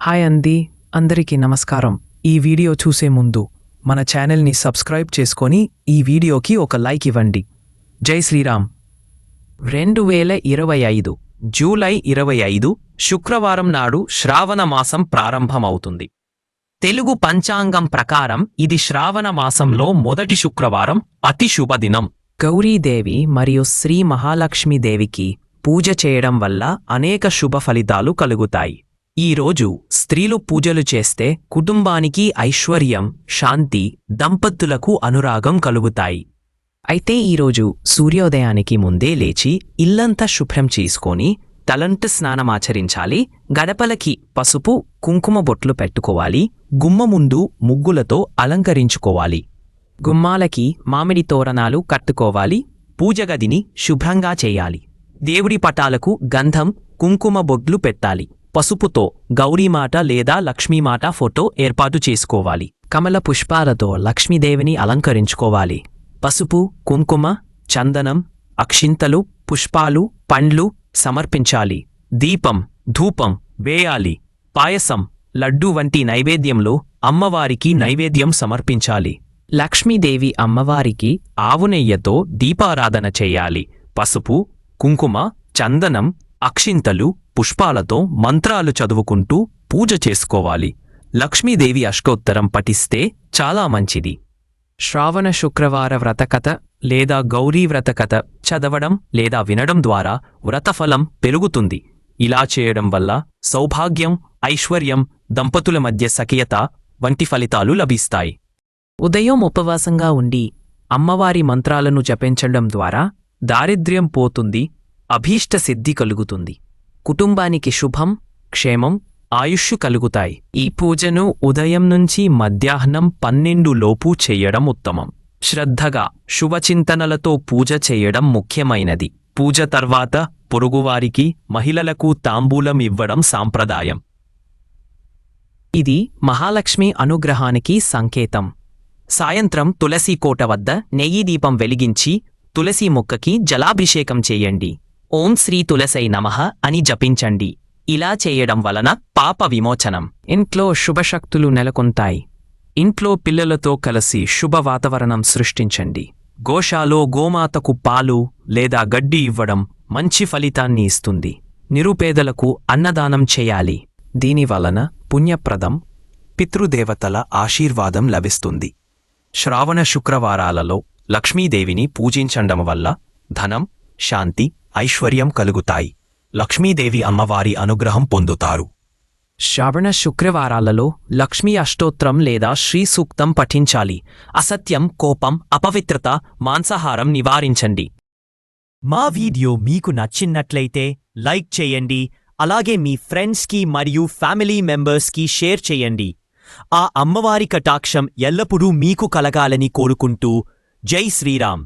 Hi అందరికీ నమస్కారం. ఈ వీడియో చూసే ముందు మన ఛానల్ని సబ్స్క్రైబ్ చేసుకొని ఈ వీడియోకి ఒక లైక్ ఇవ్వండి. జై శ్రీరామ్. 2025 జూలై 25 శుక్రవారం నాడు శ్రావణ మాసం ప్రారంభమవుతుంది. తెలుగు పంచాంగం ప్రకారం ఇది శ్రావణ మాసంలో మొదటి శుక్రవారం, అతి శుభదినం. గౌరీదేవి మరియు శ్రీ మహాలక్ష్మీదేవికి పూజ చేయడం వల్ల అనేక శుభ ఫలితాలు కలుగుతాయి. ఈరోజు స్త్రీలు పూజలు చేస్తే కుటుంబానికి ఐశ్వర్యం, శాంతి, దంపతులకు అనురాగం కలుగుతాయి. అయితే ఈరోజు సూర్యోదయానికి ముందే లేచి ఇల్లంతా శుభ్రం చేసుకొని తలంటు స్నానమాచరించాలి. గడపలకి పసుపు, కుంకుమ బొట్లు పెట్టుకోవాలి. గుమ్మ ముందు ముగ్గులతో అలంకరించుకోవాలి. గుమ్మాలకి మామిడి తోరణాలు కట్టుకోవాలి. పూజగదిని శుభ్రంగా చేయాలి. దేవుడి పటాలకు గంధం, కుంకుమ బొట్లు పెట్టాలి. పసుపుతో గౌరీమాత లేదా లక్ష్మీమాత ఫోటో ఏర్పాటు చేసుకోవాలి. కమల పుష్పాలతో లక్ష్మీదేవిని అలంకరించుకోవాలి. పసుపు, కుంకుమ, చందనం, అక్షింతలు, పుష్పాలు, పండ్లు సమర్పించాలి. దీపం, ధూపం వేయాలి. పాయసం, లడ్డు వంటి నైవేద్యంలో అమ్మవారికి నైవేద్యం సమర్పించాలి. లక్ష్మీదేవి అమ్మవారికి ఆవునెయ్యతో దీపారాధన చేయాలి. పసుపు, కుంకుమ, చందనం, అక్షింతలు, పుష్పాలతో మంత్రాలు చదువుకుంటూ పూజ చేసుకోవాలి. లక్ష్మీదేవి అష్టోత్తరం పఠిస్తే చాలా మంచిది. శ్రావణ శుక్రవార వ్రతకథ లేదా గౌరీ వ్రతకథ చదవడం లేదా వినడం ద్వారా వ్రతఫలం పెరుగుతుంది. ఇలా చేయడం వల్ల సౌభాగ్యం, ఐశ్వర్యం, దంపతుల మధ్య సఖ్యత వంటి ఫలితాలు లభిస్తాయి. ఉదయం ఉపవాసంగా ఉండి అమ్మవారి మంత్రాలను జపించడం ద్వారా దారిద్ర్యం పోతుంది, అభీష్ట సిద్ధి కలుగుతుంది. కుటుంబానికి శుభం, క్షేమం, ఆయుష్షు కలుగుతాయి. ఈ పూజను ఉదయం నుంచి మధ్యాహ్నం 12 లోపు చెయ్యడం ఉత్తమం. శ్రద్ధగా, శుభచింతనలతో పూజ చేయడం ముఖ్యమైనది. పూజ తర్వాత పొరుగువారికి, మహిళలకు తాంబూలం ఇవ్వడం సాంప్రదాయం. ఇది మహాలక్ష్మి అనుగ్రహానికి సంకేతం. సాయంత్రం తులసి కోట వద్ద నెయ్యి దీపం వెలిగించి తులసి మొక్కకి జలాభిషేకం చేయండి. ఓం శ్రీ తులసై నమః అని జపించండి. ఇలా చేయడం వలన పాప విమోచనం. ఇంట్లో శుభశక్తులు నెలకొంటాయి. ఇంట్లో పిల్లలతో కలిసి శుభ వాతావరణం సృష్టించండి. గోశాలో గోమాతకు పాలు లేదా గడ్డి ఇవ్వడం మంచి ఫలితాన్ని ఇస్తుంది. నిరుపేదలకు అన్నదానం చేయాలి. దీనివలన పుణ్యప్రదం, పితృదేవతల ఆశీర్వాదం లభిస్తుంది. శ్రావణ శుక్రవారాలలో లక్ష్మీదేవిని పూజించడం వల్ల ధనం, శాంతి, ఐశ్వర్యం కలుగుతాయి. లక్ష్మీదేవి అమ్మవారి అనుగ్రహం పొందుతారు. శ్రావణ శుక్రవారాలలో లక్ష్మీ అష్టోత్తరం లేదా శ్రీ సూక్తం పఠించాలి. అసత్యం, కోపం, అపవిత్రత, మాంసాహారం నివారించండి. మా వీడియో మీకు నచ్చినట్లయితే లైక్ చేయండి. అలాగే మీ ఫ్రెండ్స్కి మరియు ఫ్యామిలీ మెంబర్స్కి షేర్ చేయండి. ఆ అమ్మవారి కటాక్షం ఎల్లప్పుడూ మీకు కలగాలని కోరుకుంటూ జై శ్రీరామ్.